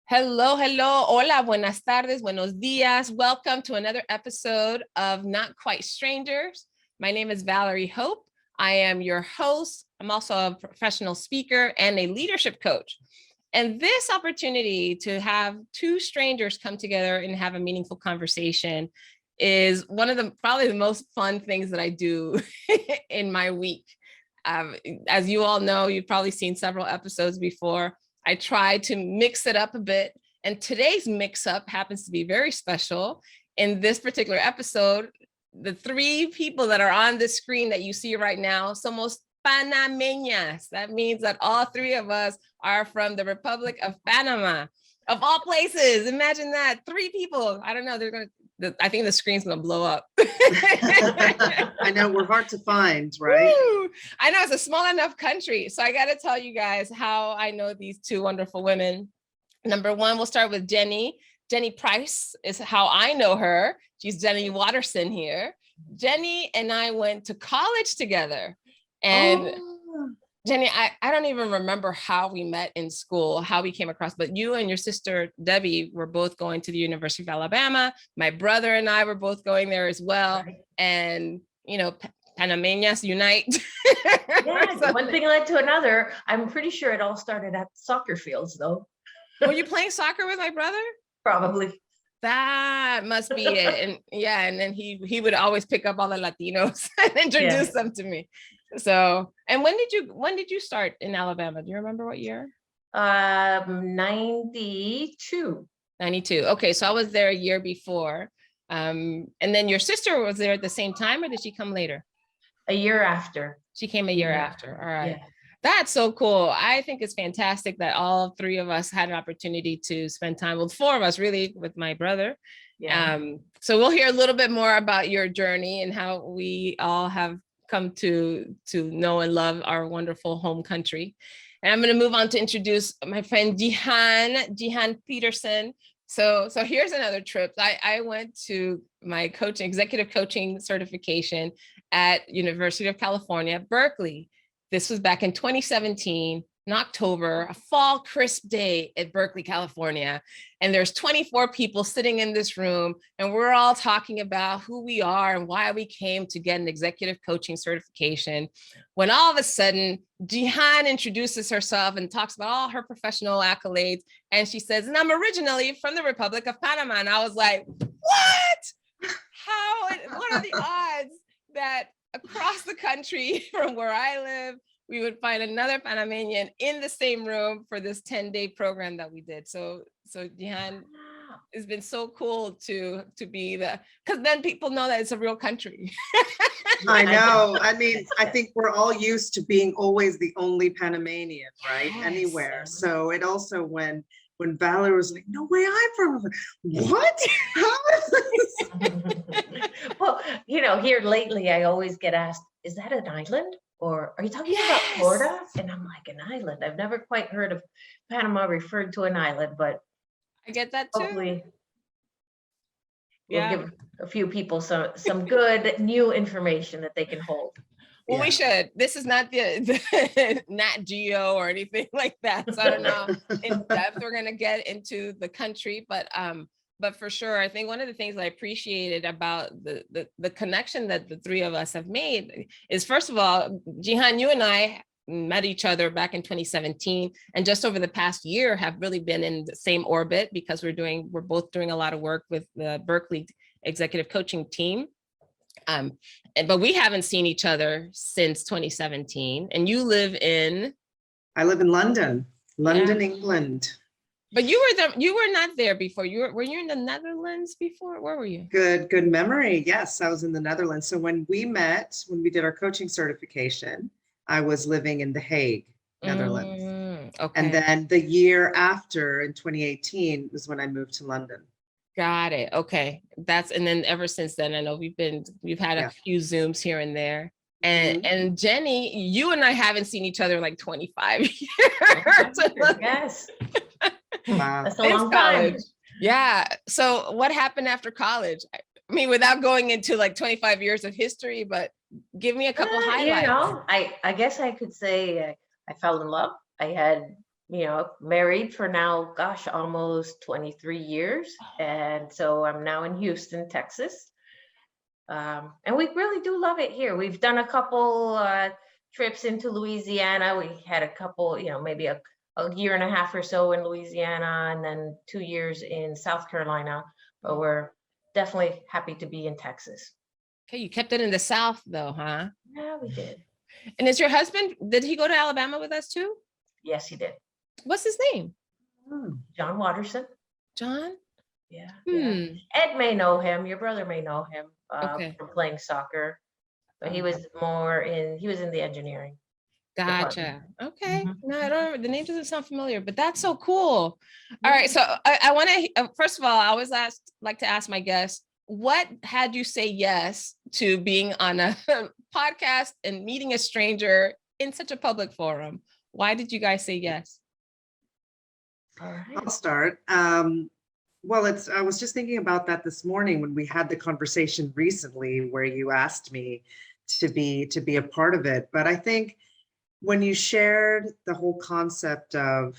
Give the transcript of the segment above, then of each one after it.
Hello, hello, hola, buenas tardes, buenos días. Welcome to another episode of Not Quite Strangers. My name is Valerie Hope. I am your host. I'm also a professional speaker and a leadership coach. And this opportunity to have two strangers come together and have a meaningful conversation is one of the probably the most fun things that I do in my week. As you all know, you've probably seen several episodes before. I try to mix it up a bit. And today's mix up happens to be very special. In this particular episode, the three people that are on the screen that you see right now, somos Panamanias. That means that all three of us are from the Republic of Panama. Of all places, imagine that, three people. I don't know, I think the screen's gonna blow up. I know, we're hard to find, right? Woo! I know, it's a small enough country. So I gotta tell you guys how I know these two wonderful women. Number one, we'll start with Jenny. Jenny Price is how I know her. She's Jihann here. Jenny and I went to college together. And Jenny, I don't even remember how we met in school, how we came across, but you and your sister, Debbie, were both going to the University of Alabama. My brother and I were both going there as well. Right. And, you know, Panamanians unite. Yeah, so one thing led to another. I'm pretty sure it all started at soccer fields, though. Were you playing soccer with my brother? Probably. That must be it. And yeah, and then he would always pick up all the Latinos and introduce them to me. So, and when did you start in Alabama? Do you remember what year? 92. 92. Okay, so I was there a year before. And then your sister was there at the same time, or did she come later? A year after. She came a year after. All right. Yeah. That's so cool. I think it's fantastic that all three of us had an opportunity to spend time with four of us, really, with my brother. Yeah. So we'll hear a little bit more about your journey and how we all have come to know and love our wonderful home country. And I'm going to move on to introduce my friend Jihann Pedersen. So here's another trip. I went to my executive coaching certification at University of California, Berkeley. This was back in 2017, in October, a fall crisp day at Berkeley, California. And there's 24 people sitting in this room, and we're all talking about who we are and why we came to get an executive coaching certification. When all of a sudden, Jihann introduces herself and talks about all her professional accolades. And she says, and I'm originally from the Republic of Panama. And I was like, what? What are the odds that across the country from where I live, we would find another Panamanian in the same room for this 10-day program that we did. So Jihann, it's been so cool to be because then people know that it's a real country. I know. I mean, I think we're all used to being always the only Panamanian, right? Yes. Anywhere. So it also when Valerie was like, no way, I'm from, what? Well, you know, here lately, I always get asked, is that an island? Or are you talking about Florida? And I'm like, an island. I've never quite heard of Panama referred to an island, but I get that too. Hopefully we'll give a few people some good new information that they can hold. Well, we should. This is not the Nat Geo or anything like that. So I don't know in depth we're gonna get into the country, but for sure, I think one of the things I appreciated about the connection that the three of us have made is, first of all, Jihann, you and I met each other back in 2017, and just over the past year have really been in the same orbit because we're both doing a lot of work with the Berkeley executive coaching team. But we haven't seen each other since 2017. And you live in? I live in London, England. But you were not there before. Were you in the Netherlands before? Where were you? Good memory. Yes, I was in the Netherlands. So when we did our coaching certification, I was living in The Hague, Netherlands. Okay. And then the year after, in 2018, was when I moved to London. Got it. Okay. And then ever since then, I know we've had a few Zooms here and there. And Jenny, you and I haven't seen each other in like 25 years. Yes. Wow. That's a long time. Yeah. So what happened after college? I mean, without going into like 25 years of history, but give me a couple highlights. You know, I guess I could say I fell in love. I had married for now, gosh, almost 23 years. And so I'm now in Houston, Texas. And we really do love it here. We've done a couple trips into Louisiana. We had a couple, maybe a year and a half or so in Louisiana, and then 2 years in South Carolina. But we're definitely happy to be in Texas. Okay, you kept it in the South though, huh? Yeah, we did. And is your husband, did he go to Alabama with us too? Yes, he did. What's his name? John Watterson. John? Yeah. Ed may know him. Your brother may know him from playing soccer, but he was in the engineering. Gotcha. Okay. No, I don't remember. The name doesn't sound familiar, but that's so cool. All right. So I want to, first of all, I always like to ask my guests, what had you say yes to being on a podcast and meeting a stranger in such a public forum? Why did you guys say yes? All right. I'll start. Well, I was just thinking about that this morning when we had the conversation recently where you asked me to be a part of it. But I think when you shared the whole concept of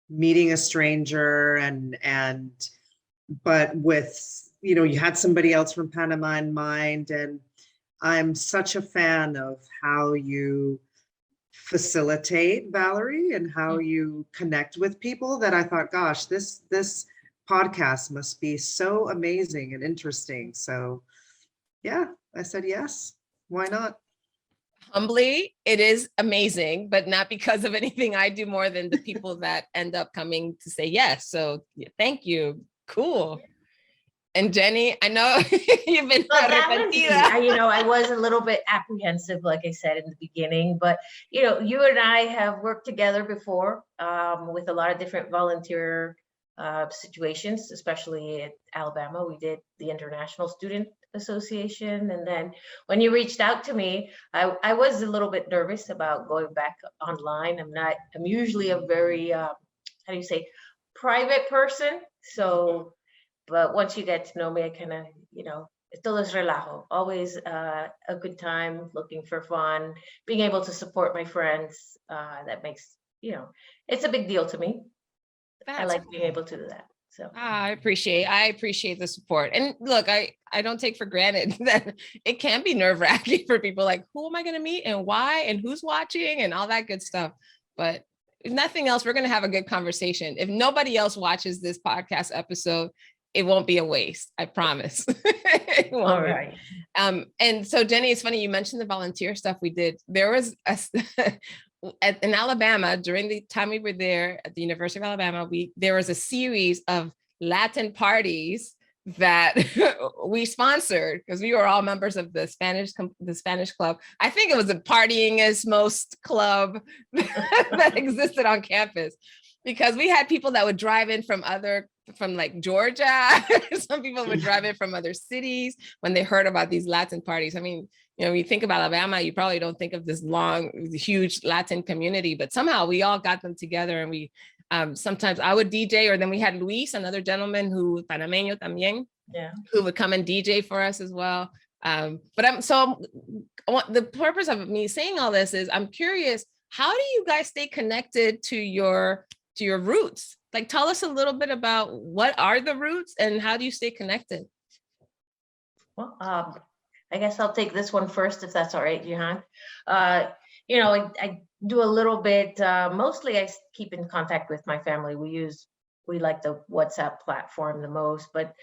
meeting a stranger but with, you had somebody else from Panama in mind, and I'm such a fan of how you facilitate, Valerie, and how you connect with people that I thought, gosh, this podcast must be so amazing and interesting. So yeah, I said yes. Why not? Humbly, it is amazing, but not because of anything I do more than the people that end up coming to say yes. So thank you. Cool. And Jenny, I know you've been I was a little bit apprehensive, like I said in the beginning, but you and I have worked together before with a lot of different volunteer situations, especially at Alabama. We did the International Student Association, and then when you reached out to me, I was a little bit nervous about going back online. I'm usually a very private person, so but once you get to know me, I kind of todo es relajo, always a good time, looking for fun, being able to support my friends. That makes it's a big deal to me. I like being able to do that. So I appreciate the support. And look, I don't take for granted that it can be nerve-wracking for people, like, who am I going to meet and why and who's watching and all that good stuff. But if nothing else, we're going to have a good conversation. If nobody else watches this podcast episode, it won't be a waste. I promise. All right. And so Jenny, it's funny, you mentioned the volunteer stuff we did. There was in Alabama, during the time we were there at the University of Alabama, there was a series of Latin parties that we sponsored because we were all members of the Spanish club. I think it was the partyingest most club that existed on campus, because we had people that would drive in from like Georgia. Some people would drive in from other cities when they heard about these Latin parties. I mean, when you think of Alabama, you probably don't think of this huge Latin community, but somehow we all got them together, and we sometimes I would DJ, or then we had Luis, another gentleman who Panameño también, who would come and DJ for us as well. The purpose of me saying all this is I'm curious, how do you guys stay connected to your roots? Like, tell us a little bit about what are the roots and how do you stay connected? Well, I guess I'll take this one first, if that's all right, Jihann. I do a little bit, mostly I keep in contact with my family. We like the WhatsApp platform the most, but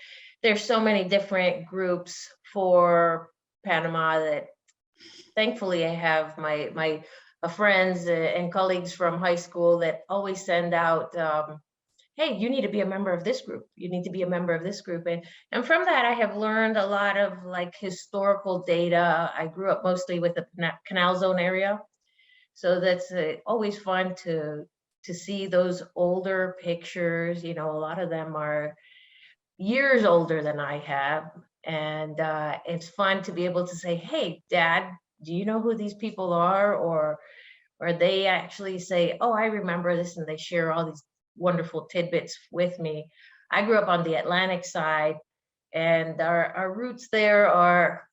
there's so many different groups for Panama that thankfully I have my friends and colleagues from high school that always send out, hey, you need to be a member of this group. You need to be a member of this group. And from that, I have learned a lot of like historical data. I grew up mostly with the Canal Zone area. So that's always fun to see those older pictures. A lot of them are years older than I have. And it's fun to be able to say, hey, Dad, do you know who these people are? Or they actually say, oh, I remember this, and they share all these wonderful tidbits with me. I grew up on the Atlantic side, and our roots there are,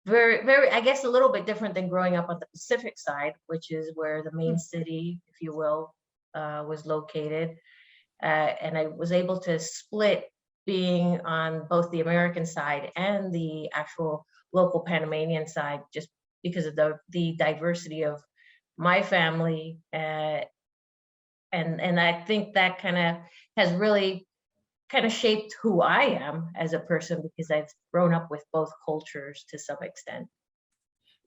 very, very, I guess a little bit different than growing up on the Pacific side, which is where the main city, if you will, was located. And I was able to split being on both the American side and the actual local Panamanian side, just because of the diversity of my family. And I think that kind of has really kind of shaped who I am as a person, because I've grown up with both cultures to some extent.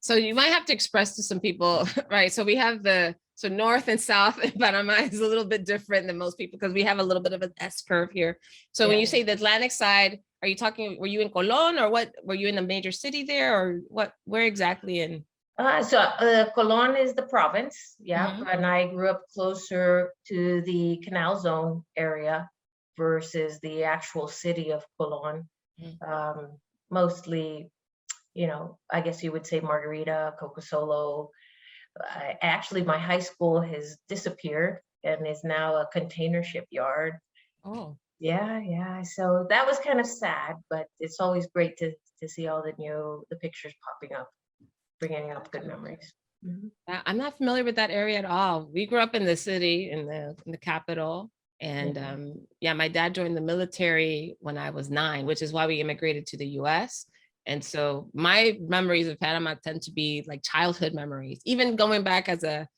So you might have to express to some people, right? So we have so north and south in Panama is a little bit different than most people because we have a little bit of an S curve here. So when you say the Atlantic side, are you talking, were you in Colon or what? Were you in a major city there or what, where exactly in? Colon is the province, and I grew up closer to the Canal Zone area versus the actual city of Colon. Mostly, I guess you would say Margarita, Coco Solo. Actually, my high school has disappeared and is now a container ship yard. Oh. Yeah. So that was kind of sad, but it's always great to see all the pictures popping up, bringing up good memories. I'm not familiar with that area at all. We grew up in the city, in the capital. And my dad joined the military when I was 9, which is why we immigrated to the US. And so my memories of Panama tend to be like childhood memories. Even going back as a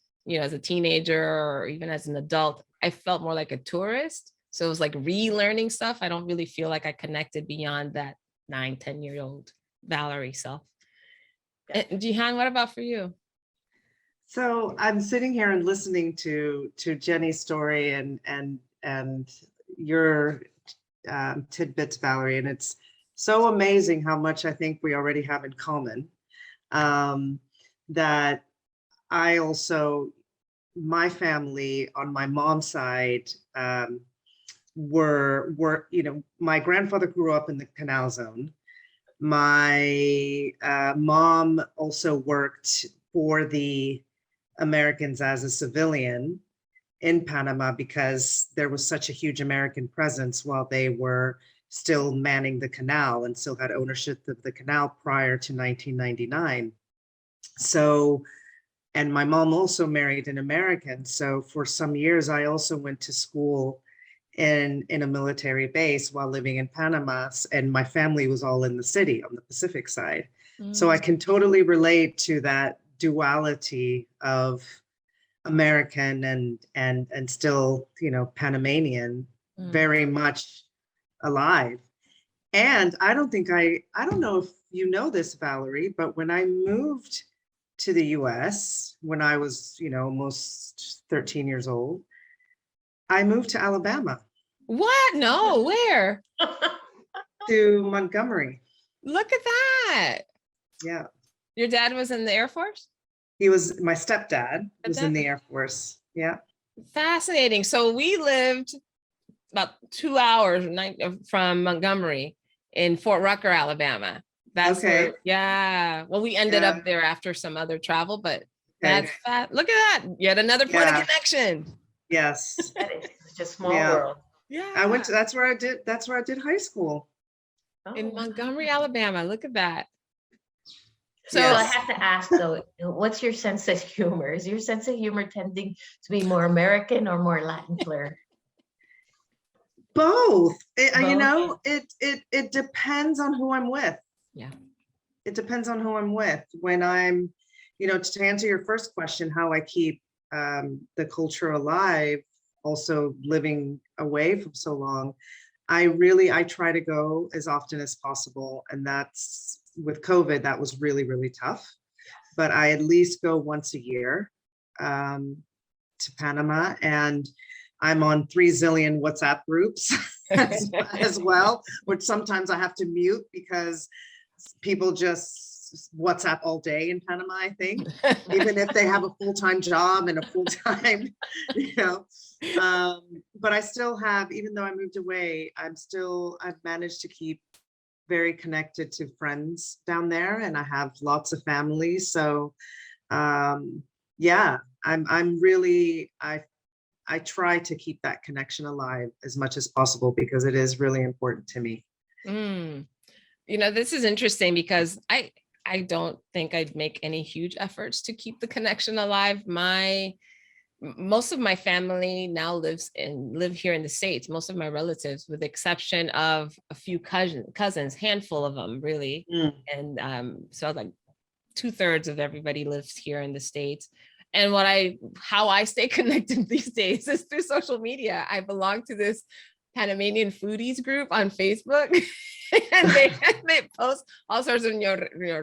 teenager or even as an adult, I felt more like a tourist. So it was like relearning stuff. I don't really feel like I connected beyond that 9-10-year-old Valerie self. Jihann, what about for you? So I'm sitting here and listening to Jenny's story and your tidbits, Valerie, and it's so amazing how much I think we already have in common. That I also, my family on my mom's side were my grandfather grew up in the Canal Zone. My mom also worked for the Americans as a civilian in Panama because there was such a huge American presence while they were still manning the canal and still had ownership of the canal prior to 1999. So, and my mom also married an American. So for some years, I also went to school in a military base while living in Panama, and my family was all in the city on the Pacific side. So I can totally relate to that duality of American and still, Panamanian, very much alive. And I don't know if you know this, Valerie, but when I moved to the US, when I was, almost 13 years old, I moved to Alabama. What? No, where? To Montgomery. Look at that. Yeah. Your dad was in the Air Force? My stepdad was in the Air Force. Yeah. Fascinating. So we lived about 2 hours from Montgomery in Fort Rucker, Alabama. That's okay. Well, we ended up there after some other travel, but that's look at that. Yet another point of connection. Yes. That is just a small world. Yeah. That's where I did high school. In Montgomery, Alabama. Look at that. So I have to ask though, what's your sense of humor? Is your sense of humor tending to be more American or more Latin flair? Both. It depends on who I'm with. Yeah. It depends on who I'm with. When I'm, to answer your first question, how I keep the culture alive, also living away from so long, I try to go as often as possible. And that's, with COVID, that was really, really tough. But I at least go once a year to Panama, and I'm on 3 zillion WhatsApp groups as well, which sometimes I have to mute because people just WhatsApp all day in Panama, I think, even if they have a full-time job and a full-time, but I still have, even though I moved away, I've managed to keep very connected to friends down there, and I have lots of family. So I'm really, I try to keep that connection alive as much as possible because it is really important to me. This is interesting because I don't think I'd make any huge efforts to keep the connection alive. Most of my family now live here in the States, most of my relatives, with the exception of a few cousins, handful of them really. And so like 2/3 of everybody lives here in the States. And how I stay connected these days is through social media. I belong to this Panamanian foodies group on Facebook. And they post all sorts of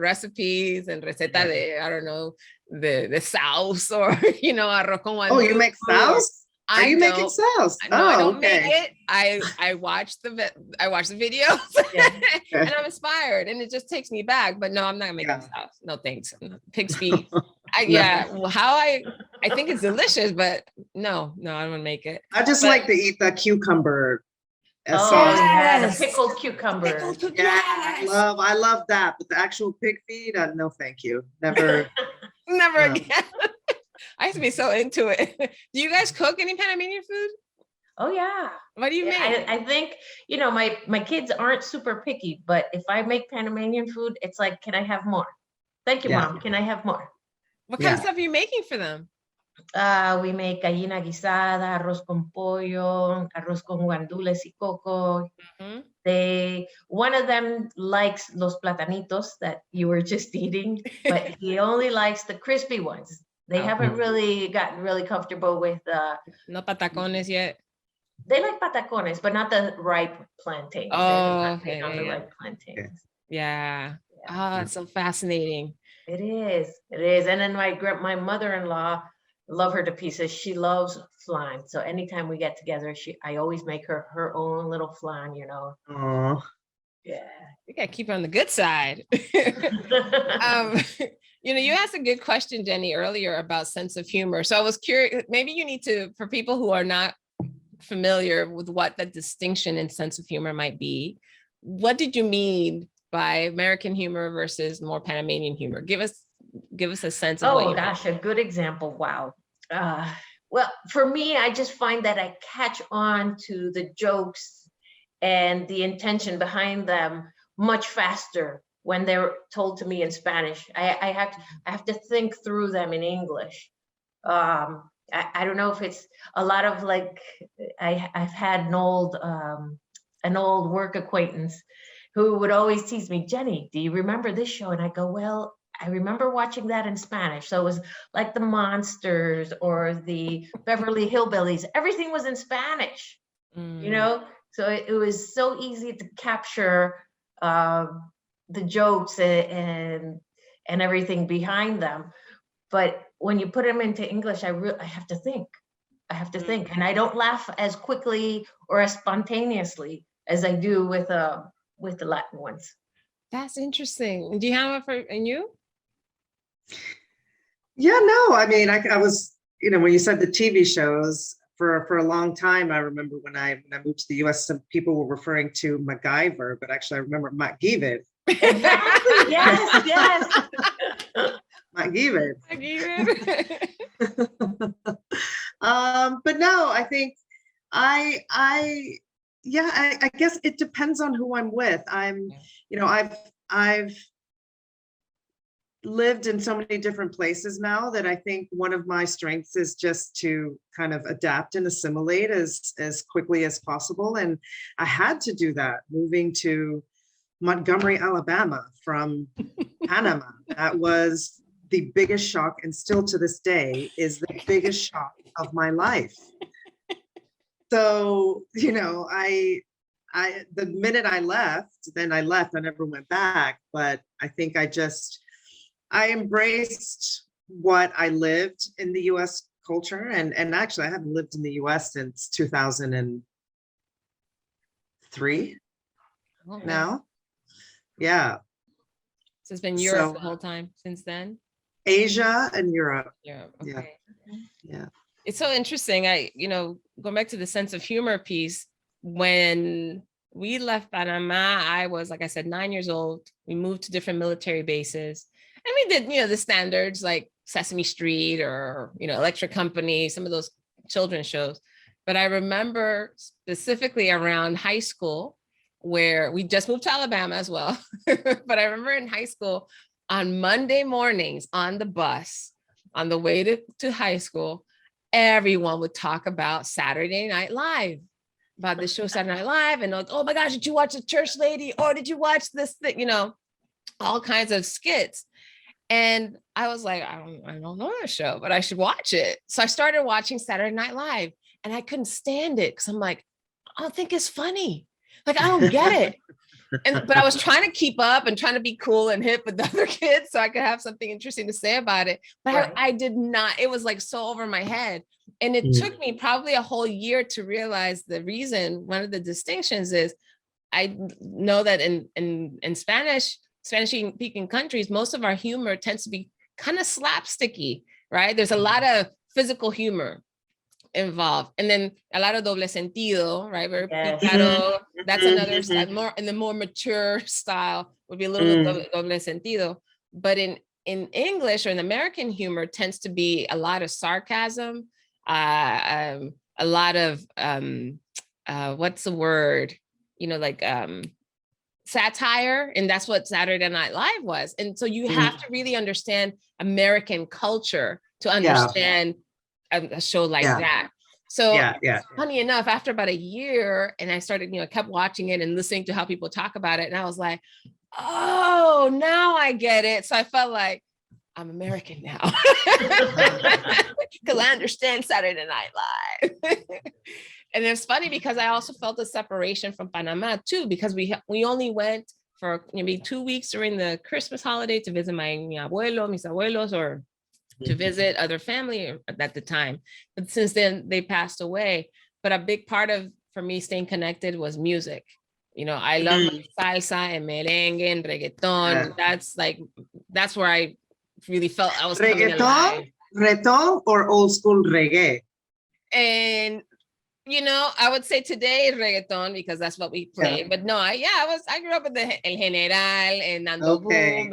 recipes and receta de, I don't know, the sauce or arroz con guandul. Oh, you make sauce? Are you making sauce? No, I don't make it. I watch the videos and I'm inspired, and it just takes me back. But no, I'm not making sauce. No thanks. Pig's feet. I think it's delicious, but no, I don't want to make it. I just like to eat the cucumber. The pickled cucumber. I love that, but the actual pig feet, no, thank you. Never again. I used to be so into it. Do you guys cook any Panamanian food? Oh yeah. What do you make? I think, my kids aren't super picky, but if I make Panamanian food, it's like, can I have more? Thank you, Mom. Can I have more? What kind of stuff are you making for them? We make gallina guisada, arroz con pollo, arroz con guandules y coco. One of them likes los platanitos that you were just eating, but he only likes the crispy ones. They haven't really gotten really comfortable with no patacones yet. They like patacones, but not the ripe plantains. Okay. On the ripe plantains. Yeah. Oh, it's so fascinating. It is. And then my mother-in-law, love her to pieces. She loves flan. So anytime we get together, I always make her own little flan, Oh. Yeah. You gotta keep her on the good side. You asked a good question, Jenny, earlier about sense of humor. So I was curious, maybe you need to, for people who are not familiar with what the distinction in sense of humor might be, what did you mean by American humor versus more Panamanian humor? Give us a sense of what you gosh, a good example. Wow. Well, for me, I just find that I catch on to the jokes and the intention behind them much faster when they're told to me in Spanish. I have to think through them in English. I don't know if it's a lot of like, I've had an old work acquaintance who would always tease me, Jenny, do you remember this show? And I go, well, I remember watching that in Spanish. So it was like the Monsters or the Beverly Hillbillies. Everything was in Spanish, So it was so easy to capture the jokes and everything behind them. But when you put them into English, I have to think. And I don't laugh as quickly or as spontaneously as I do with the Latin ones. That's interesting. Do you have and you? Yeah, no, I mean, I was, when you said the TV shows for a long time, I remember when I moved to the US, some people were referring to MacGyver, but actually I remember MacGyver. Exactly. Yes. MacGyver. But no, I think I guess it depends on who I'm with. I've lived in so many different places now that I think one of my strengths is just to kind of adapt and assimilate as quickly as possible. And I had to do that moving to Montgomery, Alabama from Panama. That was the biggest shock, and still to this day is the biggest shock of my life. So, the minute I left, I never went back. But I think I embraced what I lived in the US culture. And actually I haven't lived in the US since 2003 now. Yeah. So it's been Europe the whole time since then? Asia and Europe. Okay. Yeah. It's so interesting. Going back to the sense of humor piece, when we left Panama, I was, like I said, 9 years old. We moved to different military bases. And we did, the standards like Sesame Street or, Electric Company, some of those children's shows. But I remember specifically around high school, where we just moved to Alabama as well. But I remember in high school, on Monday mornings on the bus, on the way to high school, everyone would talk about Saturday Night Live, about the show Saturday Night Live. And oh my gosh, did you watch The Church Lady? Or did you watch this thing? You know, all kinds of skits. And I was like, I don't know that show, but I should watch it. So I started watching Saturday Night Live and I couldn't stand it because I'm like, I don't think it's funny. Like, I don't get it. But I was trying to keep up and trying to be cool and hip with the other kids so I could have something interesting to say about it. But right. I did not, it was like so over my head. And it took me probably a whole year to realize the reason. One of the distinctions is I know that in Spanish-speaking countries, most of our humor tends to be kind of slapsticky, right? There's a lot of physical humor involved, and then a lot of doble sentido, right? Where picaro, that's another style, more in the more mature style would be a little bit doble sentido. But in English or in American humor tends to be a lot of sarcasm, a lot of what's the word? You know, like satire, and that's what Saturday Night Live was. And so you have to really understand American culture to understand a show like that. So funny enough, after about a year, and I started, you know, kept watching it and listening to how people talk about it, and I was like, oh, now I get it. So I felt like I'm American now because I understand Saturday Night Live. And it's funny because I also felt a separation from Panama too, because we only went for maybe 2 weeks during the Christmas holiday to visit mi abuelo, mis abuelos, or to visit other family at the time. But since then they passed away. But a big part of, for me, staying connected was music. You know, I love salsa and merengue and reggaeton. That's where I really felt I was coming alive. Reggaeton or old school reggae? And you know, I would say today reggaeton because that's what we play. But no, I grew up with the El General and Nando Boom and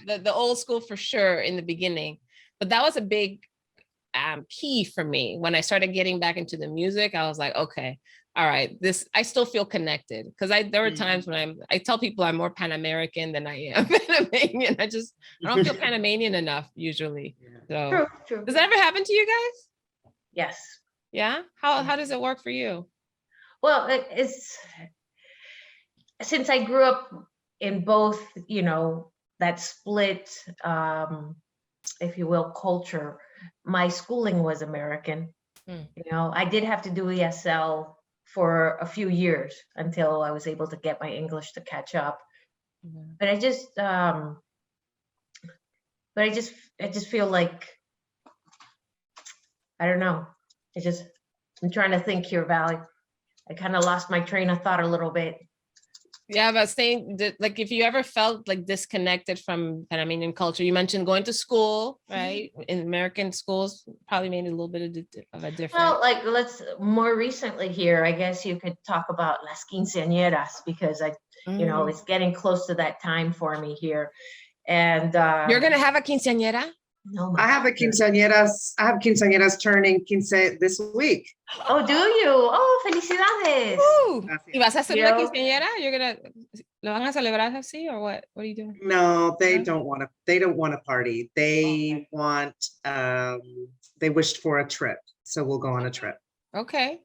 the old school for sure in the beginning. But that was a big key for me when I started getting back into the music. I was like, okay, all right, I still feel connected, because there were times when I tell people I'm more Pan-American than I am Panamanian. I don't feel Panamanian enough usually. So true. Does that ever happen to you guys? Yes. Yeah. How does it work for you? Well, it's since I grew up in both, you know, that split, if you will, culture. My schooling was American. You know, I did have to do ESL for a few years until I was able to get my English to catch up. But I just feel like, I don't know. I'm trying to think here, Valerie. I kind of lost my train of thought a little bit. Yeah, but saying like, if you ever felt like disconnected from Panamanian culture, you mentioned going to school, right? In American schools, probably made a little bit of a difference. Well, like more recently here, I guess you could talk about las quinceañeras, because you know, it's getting close to that time for me here. And you're gonna have a quinceañera? No, I have quinceañeras turning quince this week. Oh, do you? Oh, felicidades. ¿Y vas a hacer una quinceañera? ¿Lo van a celebrar así, or what? What are you doing? No, they don't want to party. They want, they wished for a trip. So we'll go on a trip. Okay.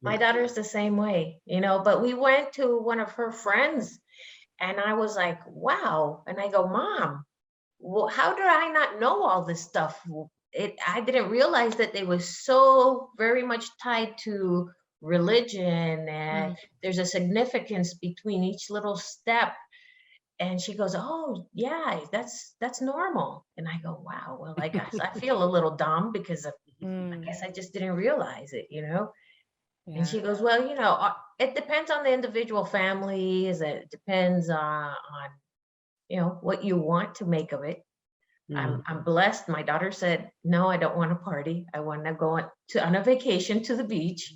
My daughter's the same way, you know, but we went to one of her friends and I was like, wow. And I go, Mom, well, how did I not know all this stuff? I didn't realize that they were so very much tied to religion, and there's a significance between each little step. And she goes, oh yeah, that's normal. And I go, wow, well, I guess I feel a little dumb because I guess I just didn't realize it, you know? Yeah. And she goes, well, you know, it depends on the individual families. It depends on you know, what you want to make of it. I'm blessed. My daughter said, no, I don't want to party. I want to go on a vacation to the beach.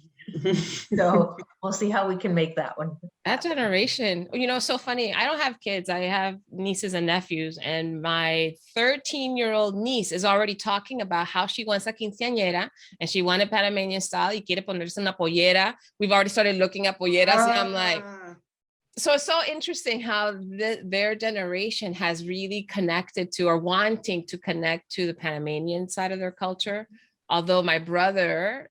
So we'll see how we can make that one. That generation, you know, so funny. I don't have kids. I have nieces and nephews, and my 13-year-old niece is already talking about how she wants a quinceañera and she wanted Panamanian style y quiere ponerse una pollera. We've already started looking at polleras, and I'm like, So it's so interesting how their generation has really connected to, or wanting to connect to, the Panamanian side of their culture. Although my brother,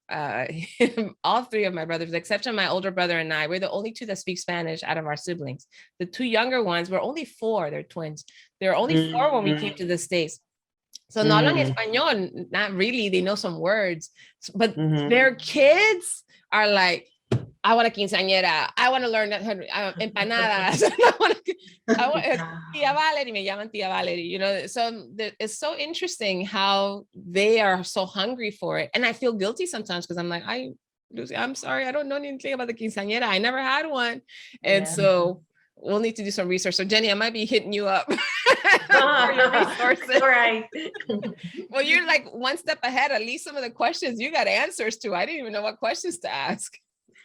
all three of my brothers, with the exception of my older brother and I, we're the only two that speak Spanish out of our siblings. The two younger ones, we're only four, they're twins. There were only four when we came to the States. So no hablan español, not really, they know some words, but their kids are like, I want a quinceañera, I want to learn empanadas, I want Tia Valerie, me llaman Tia Valerie, you know, so it's so interesting how they are so hungry for it. And I feel guilty sometimes because I'm like, Lucy, I'm sorry, I don't know anything about the quinceañera, I never had one. And so we'll need to do some research. So Jenny, I might be hitting you up for your resources. Right. Well, you're like one step ahead. At least some of the questions you got answers to. I didn't even know what questions to ask.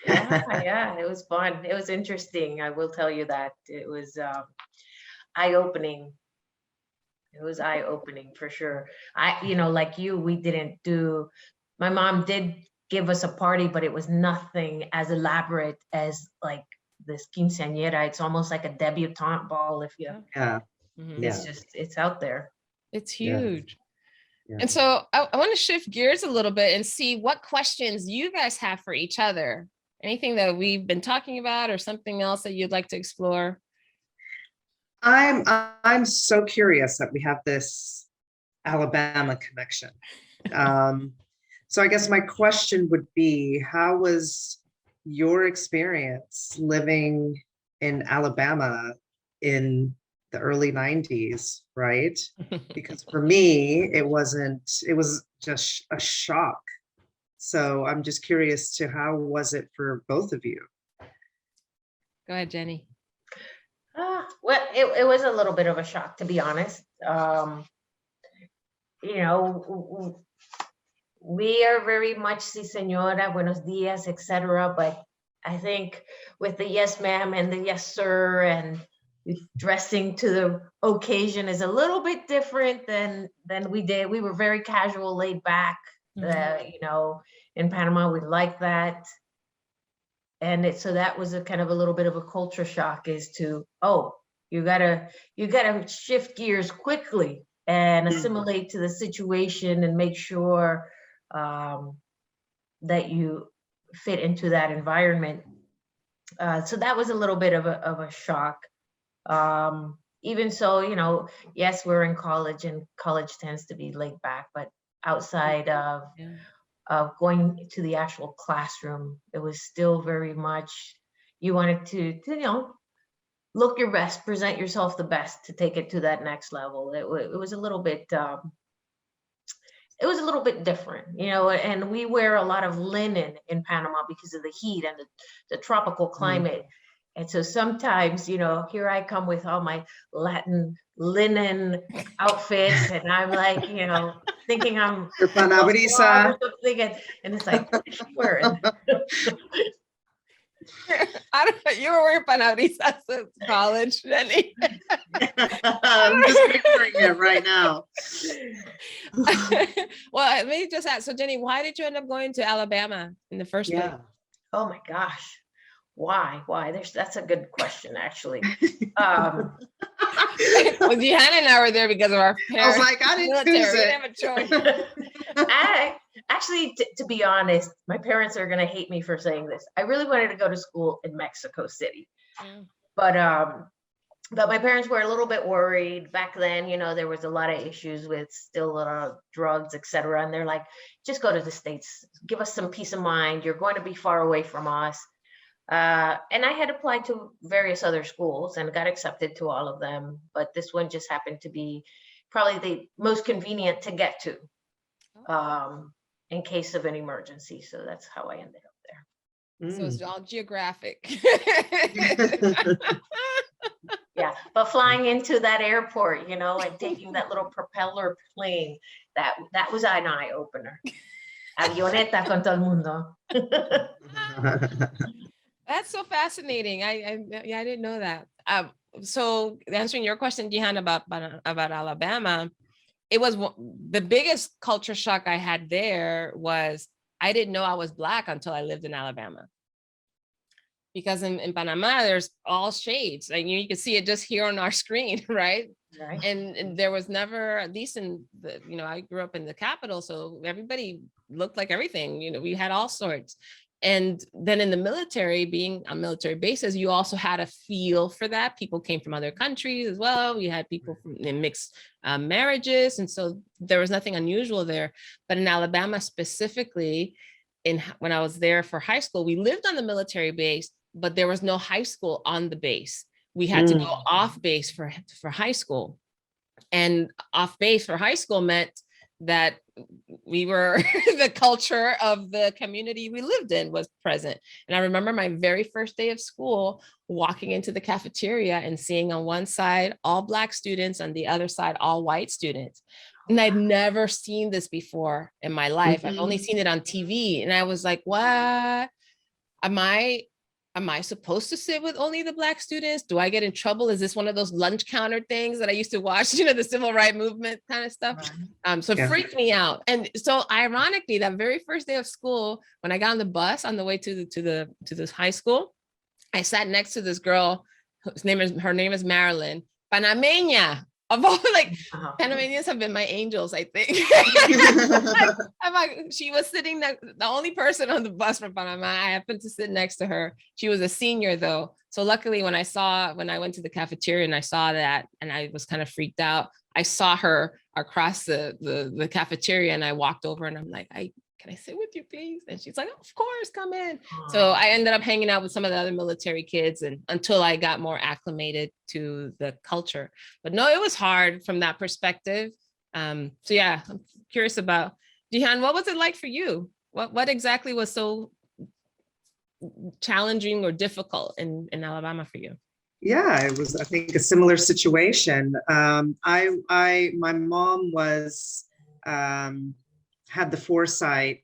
Yeah, it was fun. It was interesting. I will tell you that it was eye-opening. It was eye-opening for sure. Like you, my mom did give us a party, but it was nothing as elaborate as like this quinceañera. It's almost like a debutante ball. It's out there. It's huge. And so I want to shift gears a little bit and see what questions you guys have for each other. Anything that we've been talking about or something else that you'd like to explore? I'm so curious that we have this Alabama connection. So I guess my question would be, how was your experience living in Alabama in the early 90s, right? Because for me, it was just a shock. So I'm just curious to how was it for both of you? Go ahead, Jenny. Well, it was a little bit of a shock, to be honest. We are very much si señora, buenos dias, etc. But I think with the yes ma'am and the yes sir and dressing to the occasion is a little bit different than we did. We were very casual, laid back. In Panama, we like that. And so that was a kind of a little bit of a culture shock, is to, you gotta shift gears quickly and assimilate to the situation and make sure that you fit into that environment. So that was a little bit of a shock. Even so, yes, we're in college, and college tends to be laid back, but outside of going to the actual classroom, it was still very much, you wanted to look your best, present yourself the best to take it to that next level. It was a little bit different, and we wear a lot of linen in Panama because of the heat and the tropical climate. And so sometimes, here I come with all my Latin linen outfits, and I'm like, thinking I'm your Panamanian, and it's like, what is she wearing? I don't know. You were wearing Panamanian since college, Jenny. I'm just picturing it right now. Well, let me just ask. So, Jenny, why did you end up going to Alabama in the first place? Oh my gosh. Why? That's a good question, actually. Well, Jihann and I were there because of our parents. I was like, I didn't choose it. We didn't have a choice. Actually, to be honest, my parents are going to hate me for saying this. I really wanted to go to school in Mexico City. But my parents were a little bit worried back then. There was a lot of issues with still a lot of drugs, etc. And they're like, just go to the States. Give us some peace of mind. You're going to be far away from us. And I had applied to various other schools and got accepted to all of them. But this one just happened to be probably the most convenient to get to in case of an emergency. So that's how I ended up there. So it's all geographic. Yeah, but flying into that airport, and taking that little propeller plane, that was an eye opener. Avioneta con todo el mundo. That's so fascinating. I didn't know that. So answering your question, Jihann, about Alabama, it was the biggest culture shock I had there was I didn't know I was Black until I lived in Alabama. because in Panama, there's all shades. Like you can see it just here on our screen, right? Right. And there was never, at least in the, I grew up in the capital, so everybody looked like everything. We had all sorts. And then in the military, being on military bases, you also had a feel for that. People came from other countries as well. We had people from in mixed marriages. And so there was nothing unusual there. But in Alabama specifically, when I was there for high school, we lived on the military base, but there was no high school on the base. We had to go off base for high school. And off base for high school meant that we were the culture of the community we lived in was present. And I remember my very first day of school walking into the cafeteria and seeing on one side all Black students, on the other side all white students. And I'd never seen this before in my life. I've only seen it on TV. And I was like, what? Am I supposed to sit with only the Black students? Do I get in trouble? Is this one of those lunch counter things that I used to watch, the civil rights movement kind of stuff? So it freaked me out. And so ironically, that very first day of school, when I got on the bus on the way to this high school, I sat next to this girl her name is Marilyn, Panamanian. Of all, Panamanians have been my angels, I think. I'm like, she was sitting there, the only person on the bus from Panama. I happened to sit next to her. She was a senior though. So luckily when I went to the cafeteria and I saw that, and I was kind of freaked out, I saw her across the cafeteria, and I walked over and I'm like, can I sit with you, please? And she's like, of course, come in. So I ended up hanging out with some of the other military kids, and until I got more acclimated to the culture. But no, it was hard from that perspective. So yeah, I'm curious about, Jihann, what was it like for you? What exactly was so challenging or difficult in Alabama for you? Yeah, it was, I think, a similar situation. My mom was, had the foresight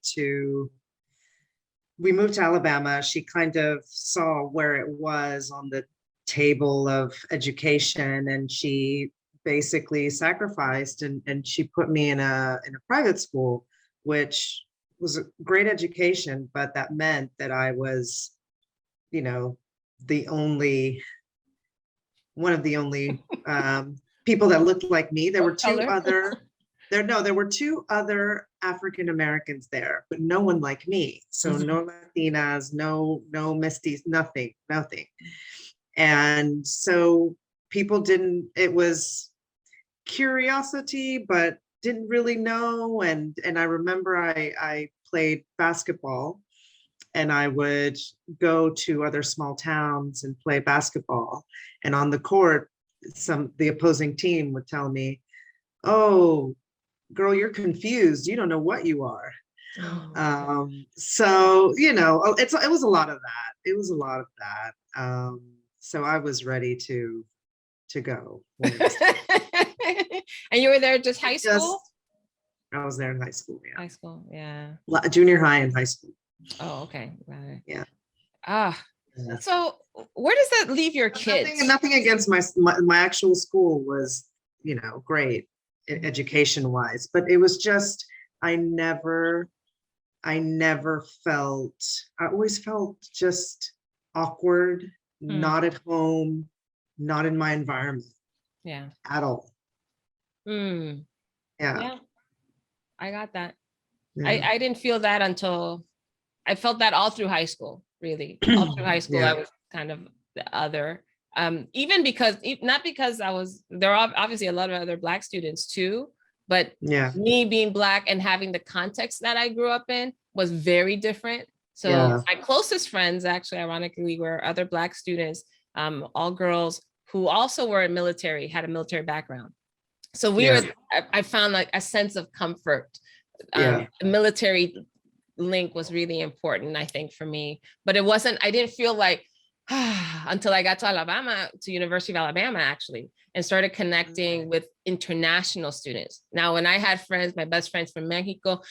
we moved to Alabama. She kind of saw where it was on the table of education, and she basically sacrificed and she put me in a private school, which was a great education, but that meant that I was, one of the only people that looked like me. There were two other African Americans there, but no one like me. So no Latinas, no Misties, nothing. And so people it was curiosity, but didn't really know. And I remember I played basketball, and I would go to other small towns and play basketball. And on the court, the opposing team would tell me, "Oh, girl, you're confused. You don't know what you are." So, it was a lot of that. So I was ready to go. And you were there just high school? I was there in high school, yeah. High school, yeah. Junior high and high school. Oh, okay. Right. Yeah. Yeah. So where does that leave your kids? Nothing against my actual school was, great education wise, but it was just, I always felt just awkward, not at home, not in my environment. Yeah. At all. Yeah. I got that. Yeah. I didn't feel that until I felt that all through high school, really. All through high school, I was kind of the other. Even because, not because there are obviously a lot of other Black students too, but me being Black and having the context that I grew up in was very different. So my closest friends, actually, ironically, were other Black students, all girls who also were had a military background. So I found like a sense of comfort. The military link was really important, I think, for me, but I didn't feel like, until I got to Alabama, to University of Alabama, actually, and started connecting with international students. Now, when I had friends, my best friends from Mexico,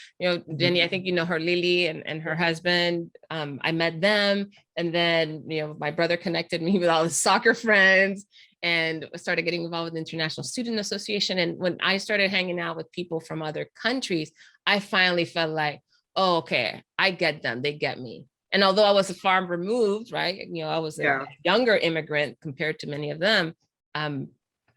Jenny, I think you know her, Lily, and her husband, I met them. And then, my brother connected me with all the soccer friends and started getting involved with the International Student Association. And when I started hanging out with people from other countries, I finally felt like, oh, okay, I get them, they get me. And although I was far removed, right, I was a younger immigrant compared to many of them,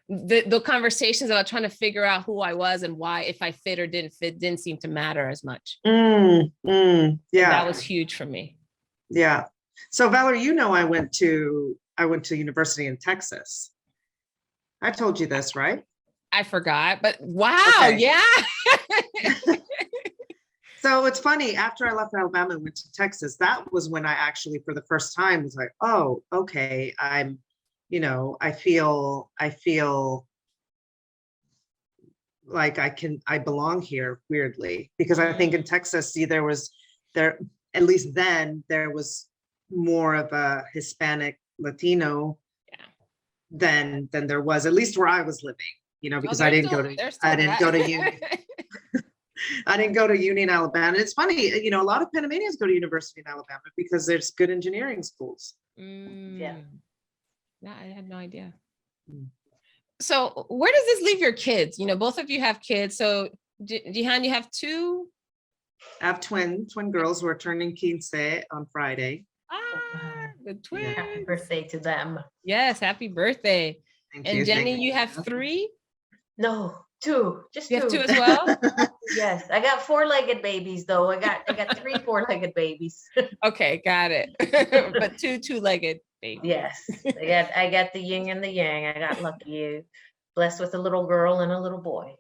the conversations about trying to figure out who I was and why, if I fit or didn't fit, didn't seem to matter as much. Yeah. So that was huge for me. Yeah. So Valerie, I went to university in Texas. I told you this, right? I forgot, but wow. Okay. Yeah. So it's funny, after I left Alabama and went to Texas, that was when I actually, for the first time, was like, oh, okay, I'm, I feel like I belong here, weirdly, because I think in Texas, at least then there was more of a Hispanic Latino than there was, at least where I was living, because I didn't go to Union. I didn't go to Union, Alabama. And it's funny, a lot of Panamanians go to university in Alabama because there's good engineering schools. Yeah, I had no idea. So where does this leave your kids? Both of you have kids. So Jihann, you have two? I have twin girls who are turning 15 on Friday. The twins. Happy birthday to them. Yes, happy birthday. Thank and you. Jenny, you have 3? No, 2. Just you 2. You have 2 as well? Yes, I got 4-legged babies though. I got 3 4-legged babies. Okay, got it. But 2 2-legged babies. Yes, I got the yin and the yang. I got lucky, blessed with a little girl and a little boy.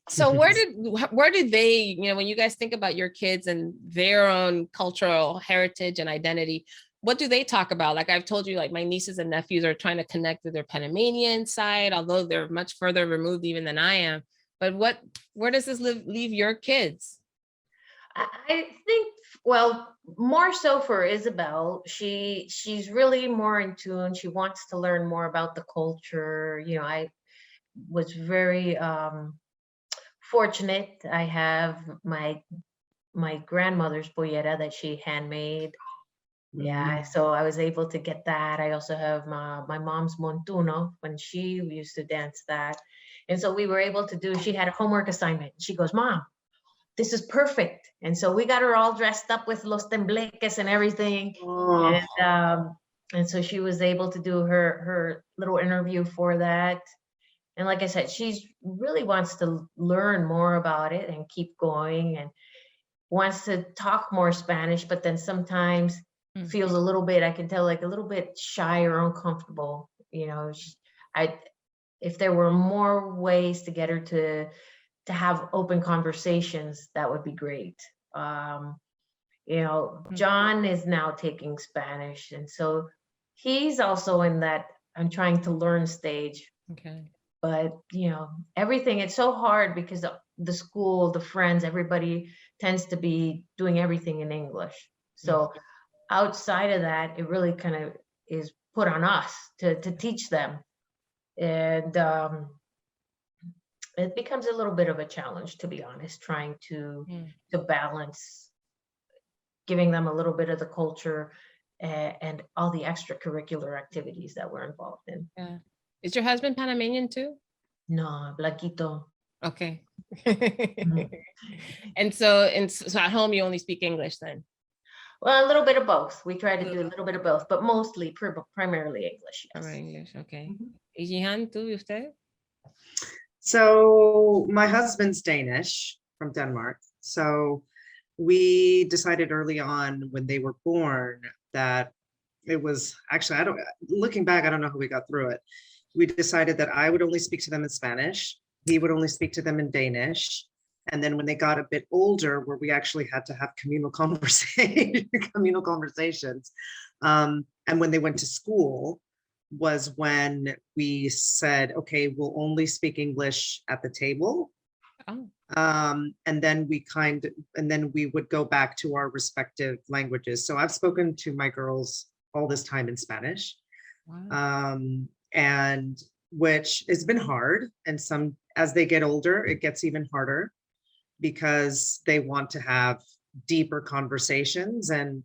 So where did they, when you guys think about your kids and their own cultural heritage and identity, what do they talk about? Like I've told you, like my nieces and nephews are trying to connect with their Panamanian side, although they're much further removed even than I am. But where does this leave your kids? I think, well, more so for Isabel, she's really more in tune. She wants to learn more about the culture. I was very fortunate. I have my grandmother's pollera that she handmade. Yeah, so I was able to get that. I also have my mom's montuno when she used to dance that. And so we were able to she had a homework assignment. She goes, Mom, this is perfect. And so we got her all dressed up with los tembleques and everything. Oh. And so she was able to do her little interview for that. And like I said, she's really wants to learn more about it and keep going and wants to talk more Spanish, but then sometimes feels a little bit, I can tell, like a little bit shy or uncomfortable. If there were more ways to get her to have open conversations, that would be great. John is now taking Spanish, and so he's also in that I'm trying to learn stage. Okay. But everything, it's so hard because the school, the friends, everybody tends to be doing everything in English. So outside of that, it really kind of is put on us to teach them. And it becomes a little bit of a challenge, to be honest, trying to balance giving them a little bit of the culture and all the extracurricular activities that we're involved in. Yeah. Is your husband Panamanian too? No, Blanquito. Okay. And so at home you only speak English then? Well, a little bit of both. We try to do a little bit of both, but mostly primarily English. Yes. English, okay. Jihann, tú y usted? So my husband's Danish, from Denmark. So we decided early on when they were born that it was actually, looking back, I don't know how we got through it. We decided that I would only speak to them in Spanish. He would only speak to them in Danish. And then when they got a bit older, where we actually had to have communal conversations, and when they went to school was when we said, okay, we'll only speak English at the table. Oh. And then we would go back to our respective languages. So I've spoken to my girls all this time in Spanish. Wow. And which has been hard. And as they get older, it gets even harder because they want to have deeper conversations and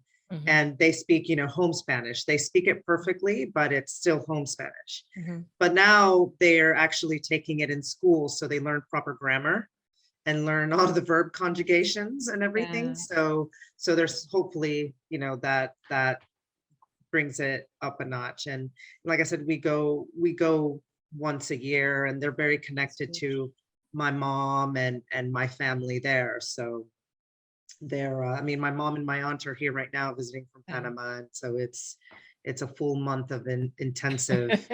they speak, home Spanish. They speak it perfectly, but it's still home Spanish. But now they're actually taking it in school. So they learn proper grammar. and learn all the verb conjugations and everything. Yeah. So there's hopefully, that brings it up a notch. And like I said, we go once a year, and they're very connected to my mom and my family there. So they're, I mean, my mom and my aunt are here right now visiting from Panama. And so it's a full month of intensive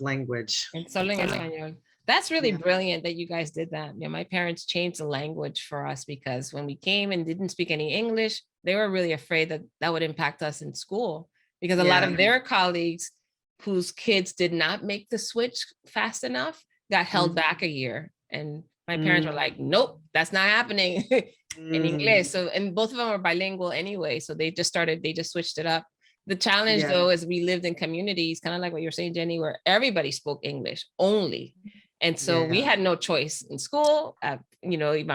language. It's solo en español. That's really brilliant that you guys did that. My parents changed the language for us because when we came and didn't speak any English, they were really afraid that that would impact us in school, because a lot of their colleagues whose kids did not make the switch fast enough got held back a year. And my parents were like, nope, that's not happening in English. So, and both of them were bilingual anyway. So they just switched it up. The challenge though, is we lived in communities, kind of like what you're saying, Jenny, where everybody spoke English only. And so we had no choice in school, our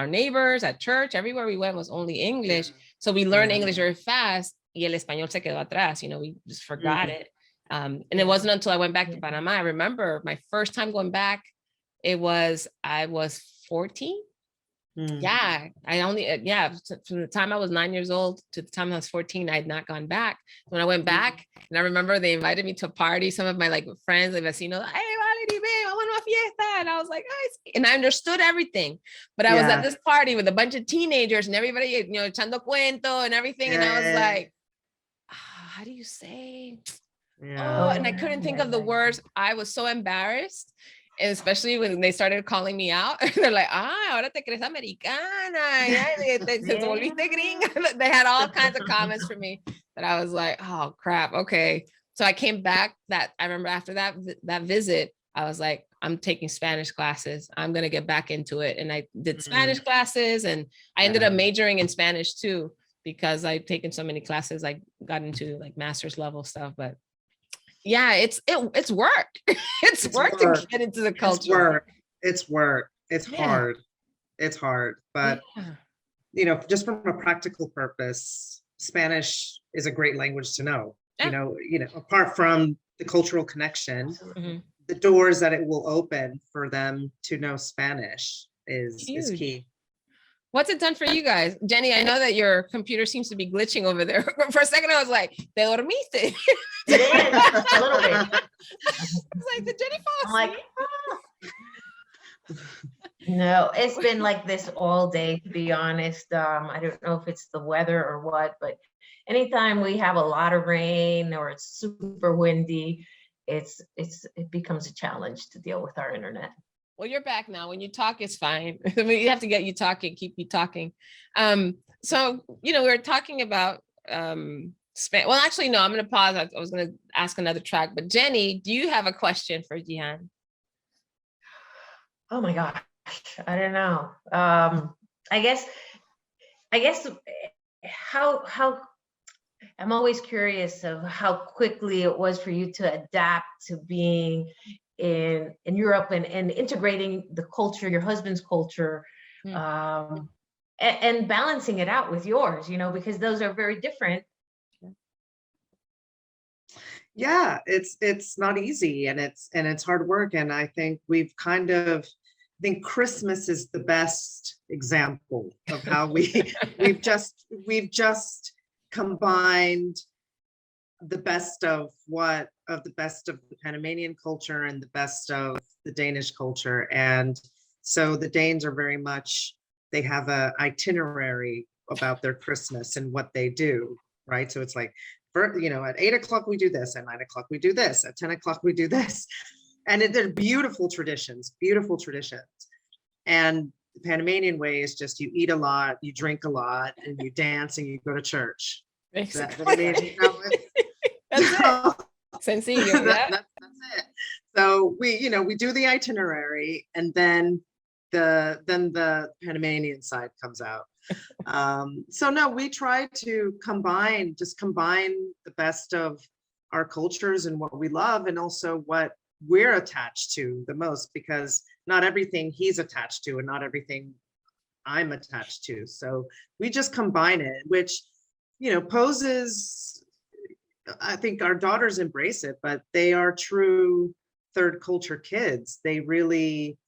neighbors, at church, everywhere we went was only English. So we learned English very fast. Y el español se quedó atrás, we just forgot it. And it wasn't until I went back to Panama. I remember my first time going back, I was 14. Yeah, from the time I was 9 years old to the time I was 14, I had not gone back. When I went back, and I remember they invited me to a party, some of my friends, like vecinos, hey, Valerie, babe, I want a fiesta. And I was like, oh, and I understood everything. But I was at this party with a bunch of teenagers and everybody, echando cuento and everything. And I was like, how do you say? Oh, and I couldn't think of the words. I was so embarrassed. And especially when they started calling me out, they're like, ahora te crees americana. Te volviste gringa. They had all kinds of comments for me that I was like, oh crap. Okay. So I came back I remember after that visit, I was like, I'm taking Spanish classes. I'm going to get back into it. And I did Spanish classes, and I ended up majoring in Spanish too, because I've taken so many classes. I got into master's level stuff, but yeah, it's work. It's work to get into the culture. It's work. It's hard. It's hard. But just from a practical purpose, Spanish is a great language to know. Apart from the cultural connection, the doors that it will open for them to know Spanish is key. What's it done for you guys? Jenny, I know that your computer seems to be glitching over there. For a second, I was like, te dormiste. It is, a little bit. I was like, did Jenny fall asleep? No, it's been like this all day, to be honest. I don't know if it's the weather or what, but anytime we have a lot of rain or it's super windy, it becomes a challenge to deal with our internet. Well, you're back now. When you talk, it's fine. I mean, you have to get you talking, keep you talking. So, we were talking about Well, actually, no, I'm going to pause. I was going to ask another track, but Jenny, do you have a question for Jihann? Oh my gosh, I don't know. I guess how I'm always curious of how quickly it was for you to adapt to being in Europe and integrating the culture, your husband's culture, and balancing it out with yours, because those are very different. Yeah, it's not easy, and it's hard work. And I think I think Christmas is the best example of how we've just combined the best of the Panamanian culture and the best of the Danish culture. And so the Danes are very much, they have a itinerary about their Christmas and what they do, right? So it's like, at 8 o'clock we do this, at 9 o'clock we do this, at 10 o'clock we do this. And they're beautiful traditions. And the Panamanian way is just, you eat a lot, you drink a lot, and you dance and you go to church. Basically. That's it. Sencillo, that's it. So we do the itinerary, and then the Panamanian side comes out. So no, we try to combine the best of our cultures and what we love, and also what we're attached to the most, because not everything he's attached to and not everything I'm attached to. So we just combine it, which, poses, I think our daughters embrace it, but they are true third culture kids. They really,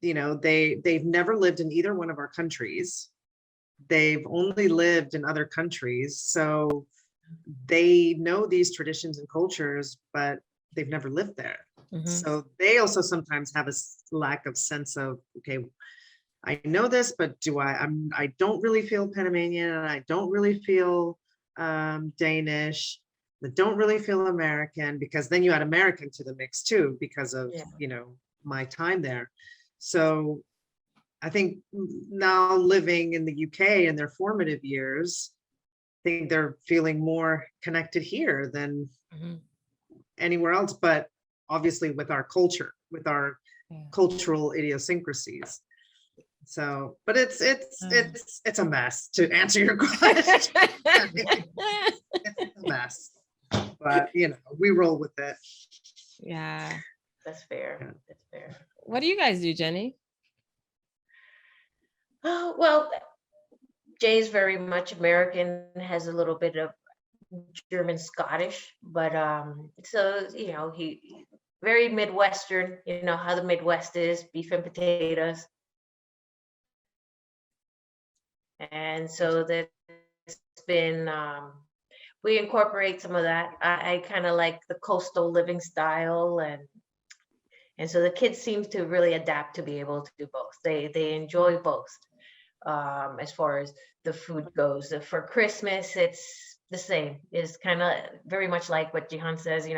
they've never lived in either one of our countries. They've only lived in other countries. So they know these traditions and cultures, but they've never lived there. So they also sometimes have a lack of sense of, okay, I know this, but I don't really feel Panamanian, and I don't really feel Danish, I don't really feel American, because then you add American to the mix too, because of, my time there. So I think now living in the UK in their formative years, I think they're feeling more connected here than anywhere else, but obviously with our culture, with our cultural idiosyncrasies. So, but it's a mess, to answer your question. It's a mess, but we roll with it. Yeah, that's fair. That's fair. What do you guys do, Jenny? Oh, well, Jay's very much American, has a little bit of German Scottish, but so he very Midwestern, how the Midwest is, beef and potatoes. And so that's been we incorporate some of that. I kind of like the coastal living style, and so the kids seem to really adapt to be able to do both. They enjoy both. As far as the food goes, for Christmas, it's the same. It's kind of very much like what Jihann says.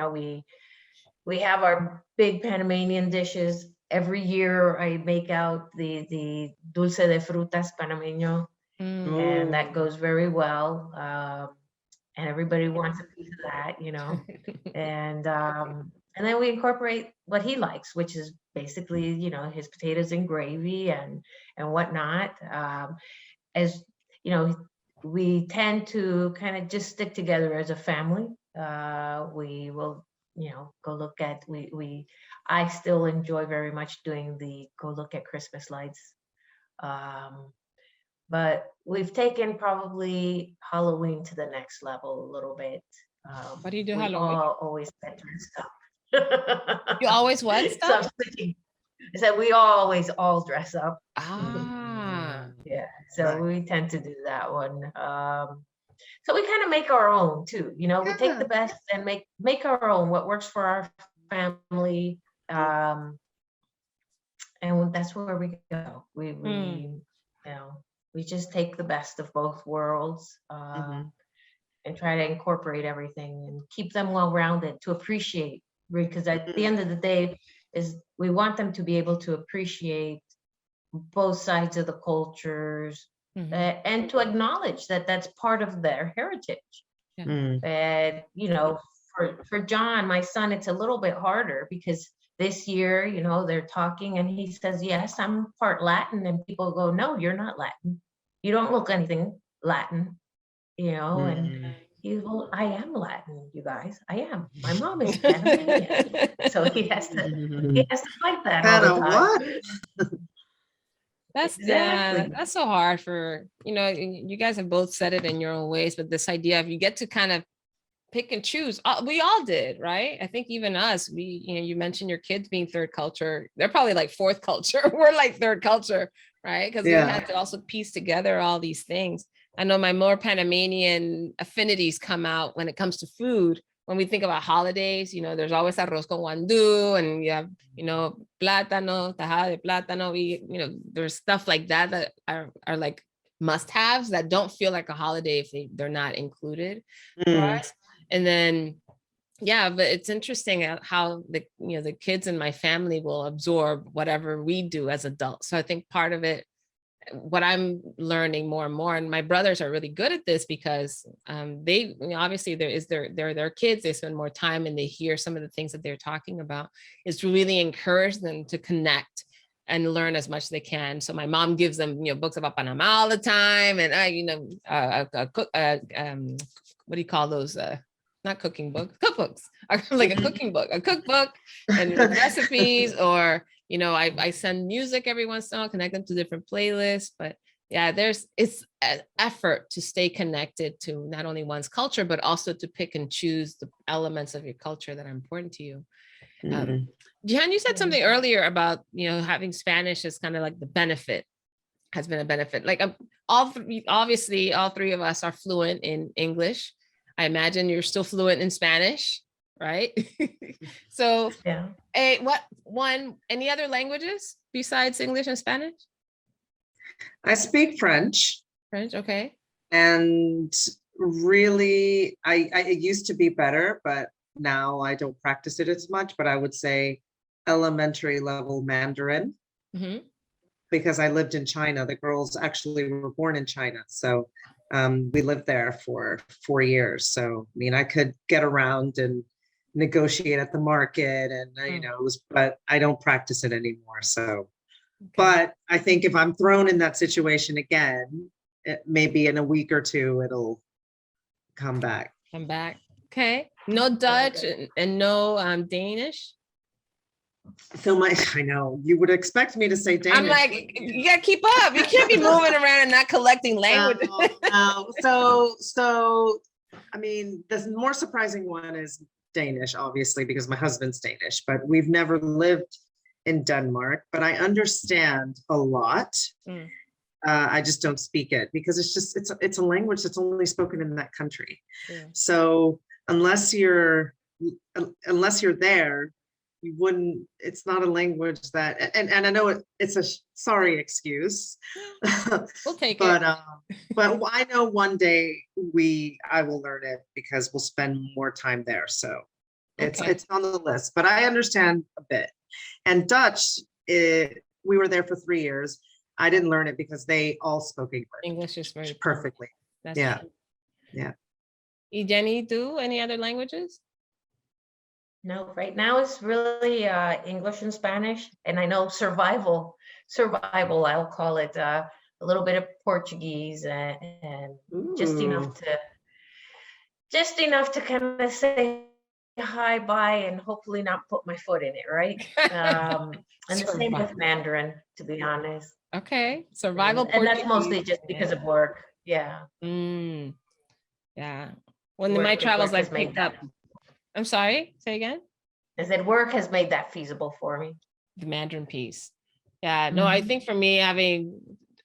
We have our big Panamanian dishes. Every year I make out the dulce de frutas panameño, and that goes very well. And everybody wants a piece of that, and then we incorporate what he likes, which is basically, his potatoes and gravy and whatnot. As we tend to kind of just stick together as a family. We will, go look at, I still enjoy very much doing the go look at Christmas lights. But we've taken probably Halloween to the next level a little bit. What do you do we Halloween? Always get dressed up. You always what stuff? I said we always all dress up. Yeah, so we tend to do that one. So we kind of make our own too. We take the best and make our own, what works for our family. And that's where we go. We just take the best of both worlds and try to incorporate everything and keep them well-rounded to appreciate, because at the end of the day we want them to be able to appreciate both sides of the cultures and to acknowledge that that's part of their heritage. And for John, my son, it's a little bit harder because this year, they're talking and he says, yes, I'm part Latin. And people go, no, you're not Latin. You don't look anything Latin, and he's, well, I am Latin, you guys. I am. My mom is Panamanian. So he has to fight that all the time. What? That's Exactly. That's so hard for, you guys have both said it in your own ways, but this idea of you get to kind of pick and choose. We all did, right? I think even us, you mentioned your kids being third culture. They're probably like fourth culture. We're like third culture, right? Because we had to also piece together all these things. I know my more Panamanian affinities come out when it comes to food. When we think about holidays, there's always arroz con guandú, and you have, plátano, tajada de plátano. There's stuff like that are like must-haves that don't feel like a holiday if they're not included for us. And then, but it's interesting how the kids in my family will absorb whatever we do as adults. So I think part of it, what I'm learning more and more, and my brothers are really good at this because they obviously they're their kids, they spend more time and they hear some of the things that they're talking about, is to really encourage them to connect and learn as much as they can. So my mom gives them books about Panama all the time, and what do you call those? Not cooking books, cookbooks, like a cookbook and recipes, or I send music every once in a while, connect them to different playlists. But it's an effort to stay connected to not only one's culture, but also to pick and choose the elements of your culture that are important to you. Jihann, you said something earlier about, having Spanish as kind of like the benefit, has been a benefit. Like obviously all three of us are fluent in English. I imagine you're still fluent in Spanish, right? So Yeah. any other languages besides English and Spanish? I speak French. French, okay. And really, I used to be better, but now I don't practice it as much, but I would say elementary level Mandarin. Because I lived in China. The girls actually were born in China. So we lived there for 4 years. So, I mean, I could get around and negotiate at the market and, but I don't practice it anymore. So, but I think if I'm thrown in that situation again, maybe in a week or two, it'll come back. Okay. No Dutch and no Danish? So I know you would expect me to say Danish. I'm like, you gotta keep up. You can't be moving around and not collecting language. No. So, I mean, the more surprising one is Danish, obviously, because my husband's Danish, but we've never lived in Denmark, but I understand a lot. I just don't speak it because it's a language that's only spoken in that country. So unless you're there, you wouldn't, it's not a language that, and I know it's a sorry excuse. We'll take but, it. But I know one day I will learn it because we'll spend more time there. So it's on the list, but I understand a bit. And Dutch, we were there for 3 years. I didn't learn it because they all spoke English. English is very perfectly. That's true. Yeah. Jenny, do any other languages? No, right now it's really English and Spanish, and I know survival. I'll call it a little bit of Portuguese and just enough to kind of say hi, bye, and hopefully not put my foot in it, right? And the same with Mandarin, to be honest. Okay, survival and Portuguese. That's mostly just because of work. Yeah. Yeah. When my travels, I picked up. I'm sorry, say again? I said work has made that feasible for me. The Mandarin piece. Yeah, no, I think for me, having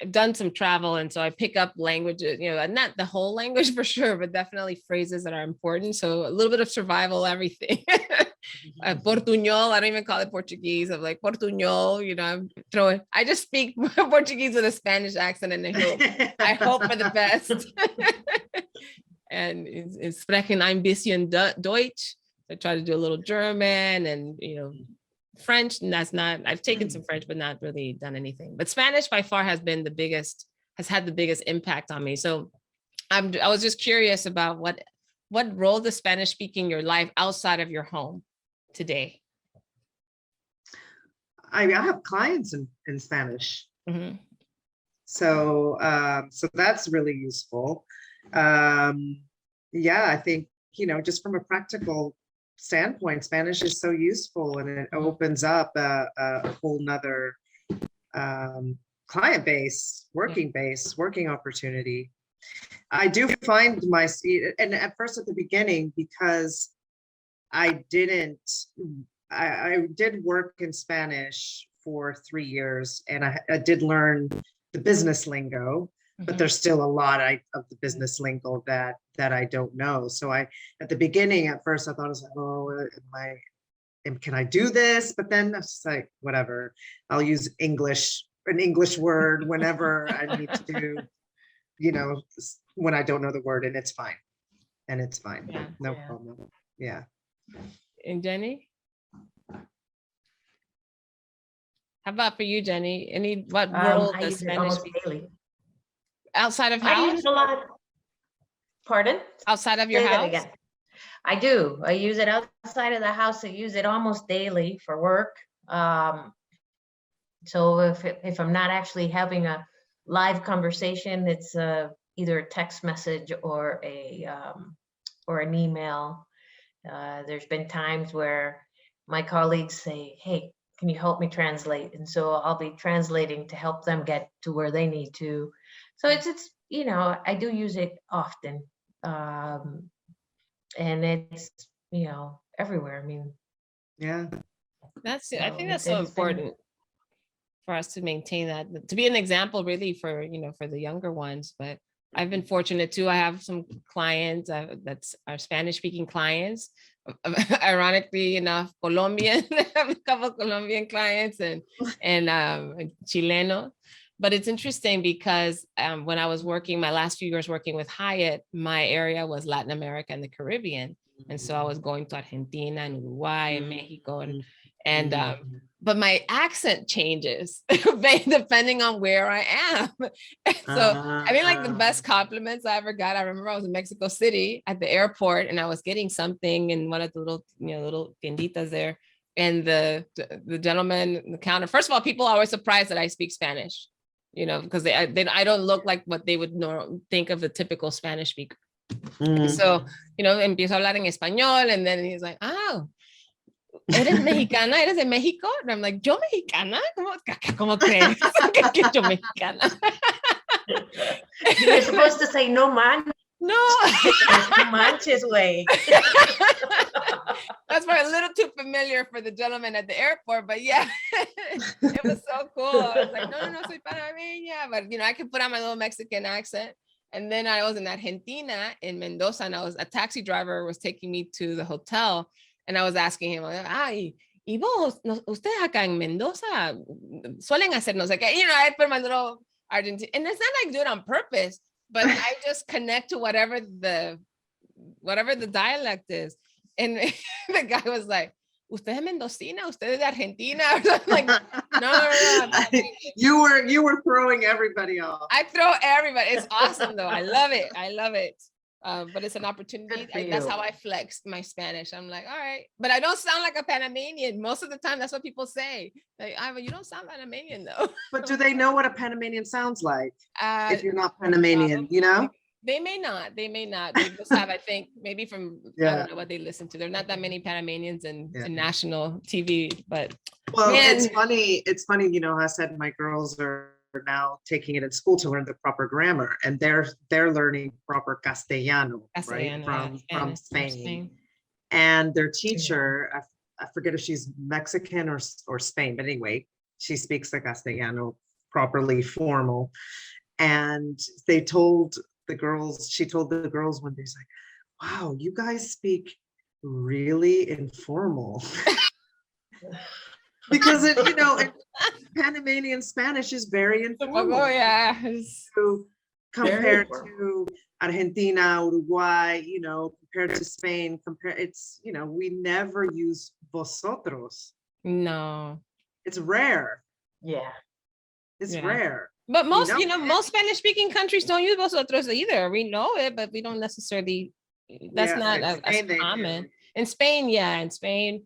done some travel, and so I pick up languages, not the whole language for sure, but definitely phrases that are important. So a little bit of survival, everything. Portuñol, I don't even call it Portuguese. I'm like Portuñol, I'm throwing. I just speak Portuguese with a Spanish accent, and I hope for the best. And it's sprechen ein bisschen Deutsch. I try to do a little German and, French, and I've taken some French, but not really done anything. But Spanish by far has had the biggest impact on me. So I was just curious about what role does Spanish speak in your life outside of your home today? I have clients in Spanish. So that's really useful. I think, just from a practical standpoint, Spanish is so useful, and it opens up a whole nother client base, working opportunity. I do find and at first at the beginning, because I did work in Spanish for 3 years, and I did learn the business lingo, but there's still a lot of the business lingo that I don't know. So at the beginning, at first, I thought, I was like, oh, can I do this? But then I was just like, whatever, I'll use an English word whenever I need to, when I don't know the word, and it's fine. Yeah. No problem. Yeah. And Jenny? How about for you, Jenny? What role does Spanish daily. Outside of house? I use it a lot. Pardon? Outside of your house? Again. I do. I use it outside of the house. I use it almost daily for work. So if I'm not actually having a live conversation, it's either a text message or an email. There's been times where my colleagues say, hey, can you help me translate? And so I'll be translating to help them get to where they need to. So it's I do use it often. And it's, everywhere. I mean, Yeah. I think that's So so it's been- important for us to maintain that, to be an example really for, for the younger ones. But I've been fortunate too. I have some clients that's our Spanish speaking clients. Ironically enough, Colombian. I have a couple of Colombian clients and Chileno. But it's interesting because when I was working, my last few years working with Hyatt, my area was Latin America and the Caribbean. And so I was going to Argentina and Uruguay and Mexico and but my accent changes depending on where I am. So I think like the best compliments I ever got, I remember I was in Mexico City at the airport and I was getting something in one of the little tienditas there. And the gentleman, the counter, first of all, people are always surprised that I speak Spanish, because I don't look like what they would think of the typical Spanish speaker. So, empiezo a hablar en español and then he's like, oh, ¿eres mexicana? ¿Eres de México? And I'm like, ¿yo mexicana? ¿Cómo crees? que yo mexicana? You're supposed to say no man. No. No manches way. That's probably a little too familiar for the gentleman at the airport, but yeah, it was so cool. I was like, no, soy panameña, but I could put on my little Mexican accent. And then I was in Argentina, in Mendoza, and a taxi driver was taking me to the hotel, and I was asking him, ay, y vos, ustedes acá en Mendoza suelen hacer no sé qué, I put my little Argentine, and it's not like I do it on purpose, but I just connect to whatever the dialect is. And the guy was like, ¿usted es mendocina? ¿Usted es de Argentina? I'm like, no. You were throwing everybody off. I throw everybody. It's awesome though. I love it. But it's an opportunity. That's how I flex my Spanish. I'm like, all right, but I don't sound like a Panamanian. Most of the time, that's what people say. Like, you don't sound Panamanian though. But do they know what a Panamanian sounds like? If you're not Panamanian, you know? They may not. They just have, I think, maybe from, I don't know what they listen to. There are not that many Panamanians in national TV, but. Well, it's funny. I said my girls are now taking it in school to learn the proper grammar, and they're learning proper Castellano, right? From Spain. And their teacher, I forget if she's Mexican or Spain, but anyway, she speaks the Castellano properly, formal. And she told the girls one day, she's like, wow, you guys speak really informal. Because Panamanian Spanish is very informal. Oh yeah. So compared to Argentina, Uruguay, compared to Spain, we never use vosotros. No. It's rare. Yeah. It's rare. But most, most Spanish speaking countries don't use vosotros either. We know it, but we don't necessarily, that's not as common. In Spain,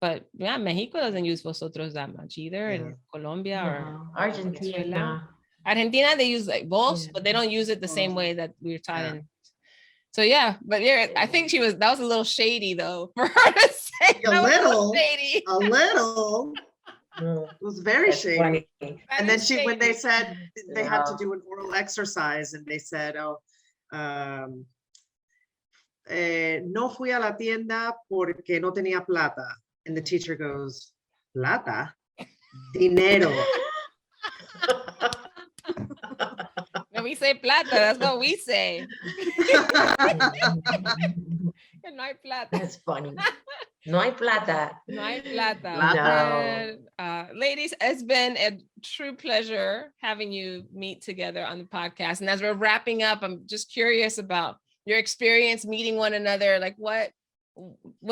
but Mexico doesn't use vosotros that much either. In Colombia or Argentina. Argentina, they use like vos, but they don't use it the same way that we're taught in. So but I think that was a little shady though for her to say. A little. It was very shady. And then when they said they had to do an oral exercise, and they said, no fui a la tienda porque no tenía plata. And the teacher goes, plata? Dinero. No, we say plata. That's what we say. No hay plata. That's funny. No hay plata. No hay plata. No. Ladies, it's been a true pleasure having you meet together on the podcast. And as we're wrapping up, I'm just curious about your experience meeting one another. Like what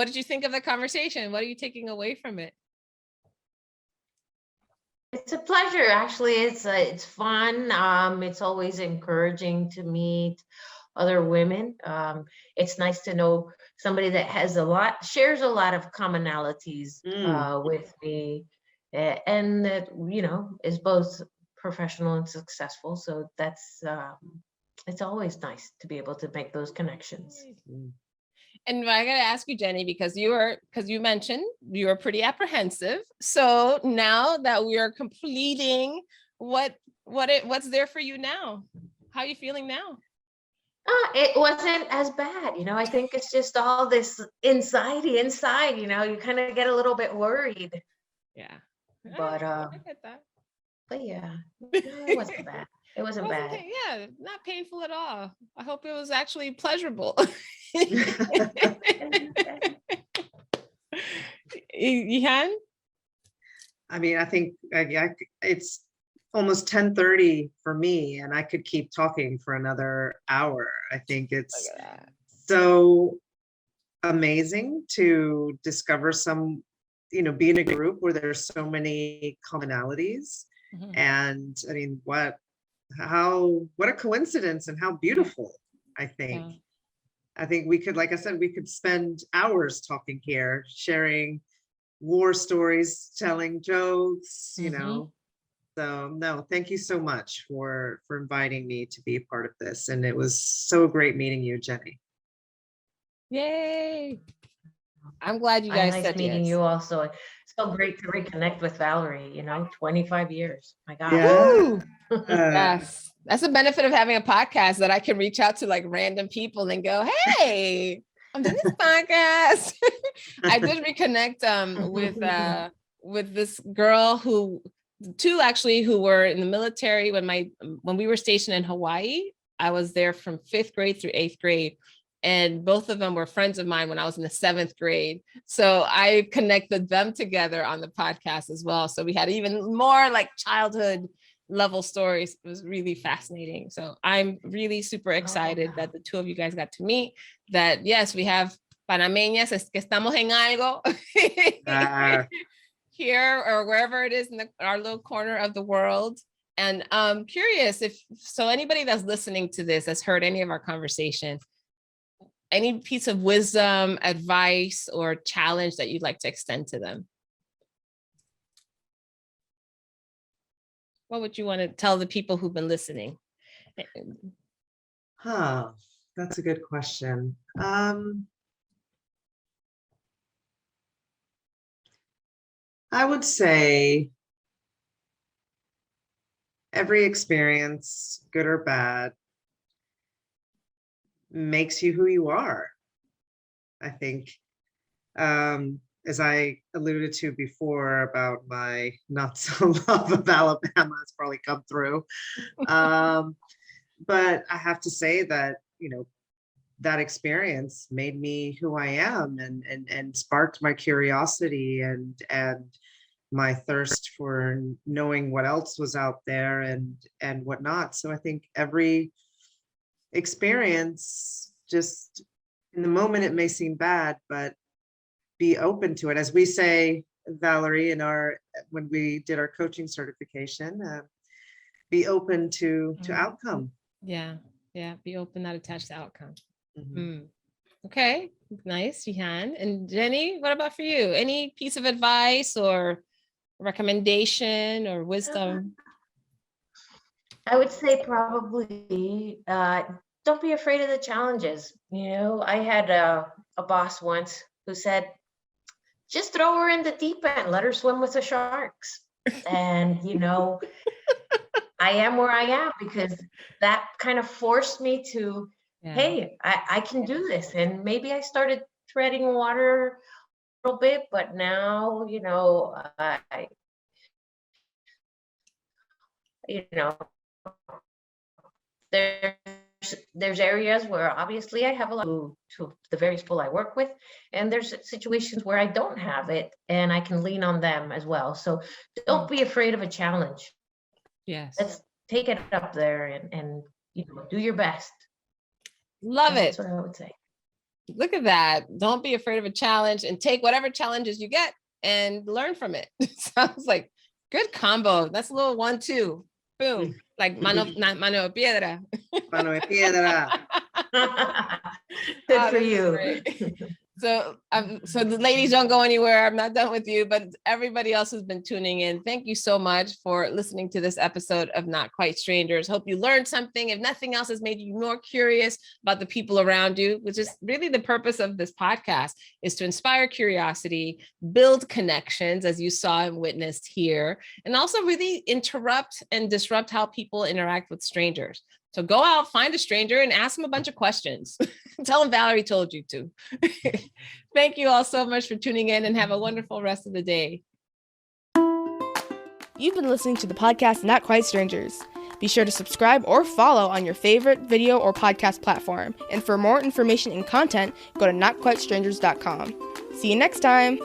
did you think of the conversation? What are you taking away from it? It's a pleasure. Actually, it's fun. It's always encouraging to meet other women. It's nice to know somebody that shares a lot of commonalities with me, and that is both professional and successful. So that's it's always nice to be able to make those connections. And I got to ask you, Jenny, because you mentioned you were pretty apprehensive. So now that we are completing, what's there for you now? How are you feeling now? It wasn't as bad, I think it's just all this inside, you kind of get a little bit worried. Yeah. But I get that. But yeah, no, it wasn't bad. It wasn't bad. Yeah, not painful at all. I hope it was actually pleasurable. Jihann? I mean, I think it's almost 10:30 for me, and I could keep talking for another hour. I think it's so amazing to discover some, be in a group where there's so many commonalities. Mm-hmm. And I mean, what a coincidence, and how beautiful. I think. Yeah. I think we could, like I said, we could spend hours talking here, sharing war stories, telling jokes, mm-hmm. So no, thank you so much for inviting me to be a part of this. And it was so great meeting you, Jenny. Yay. I'm glad you guys said meeting yes. you also. It's so great to reconnect with Valerie, 25 years. My God. Yeah. Yes. That's the benefit of having a podcast, that I can reach out to like random people and go, hey, I'm doing this podcast. I did reconnect with this girl two actually, who were in the military when we were stationed in Hawaii. I was there from 5th grade through 8th grade. And both of them were friends of mine when I was in the 7th grade. So I connected them together on the podcast as well. So we had even more like childhood level stories. It was really fascinating. So I'm really super excited that the two of you guys got to meet, that yes, we have Panameñas, es que estamos en algo here or wherever it is in our little corner of the world. And I'm curious if anybody that's listening to this has heard any of our conversation, any piece of wisdom, advice, or challenge that you'd like to extend to them? What would you want to tell the people who've been listening? That's a good question. I would say every experience, good or bad, makes you who you are. I think, as I alluded to before about my not so love of Alabama, it's probably come through. But I have to say that, that experience made me who I am, and sparked my curiosity and my thirst for knowing what else was out there and whatnot. So I think every experience, just in the moment, it may seem bad, but be open to it. As we say, Valerie, when we did our coaching certification, be open to outcome. Yeah. Be open, not attached to outcome. Mm-hmm. Okay, nice, Jihann. And Jenny, what about for you? Any piece of advice or recommendation or wisdom? I would say probably don't be afraid of the challenges. I had a boss once who said, just throw her in the deep end, let her swim with the sharks. And, I am where I am because that kind of forced me to, hey, I can do this. And maybe I started treading water a little bit, but now, there's areas where obviously I have a lot to the various people I work with, and there's situations where I don't have it and I can lean on them as well. So don't be afraid of a challenge. Yes. Let's take it up there and do your best. Love it. That's what I would say. Look at that. Don't be afraid of a challenge, and take whatever challenges you get and learn from it. Sounds like good combo. That's a little 1-2. Boom. Like mano de piedra. Mano de piedra. Good for you. So the ladies, don't go anywhere. I'm not done with you, but everybody else who's been tuning in, thank you so much for listening to this episode of Not Quite Strangers. Hope you learned something. If nothing else has made you more curious about the people around you, which is really the purpose of this podcast, is to inspire curiosity, build connections, as you saw and witnessed here, and also really interrupt and disrupt how people interact with strangers. So go out, find a stranger and ask them a bunch of questions. Tell them Valerie told you to. Thank you all so much for tuning in and have a wonderful rest of the day. You've been listening to the podcast Not Quite Strangers. Be sure to subscribe or follow on your favorite video or podcast platform. And for more information and content, go to notquitestrangers.com. See you next time.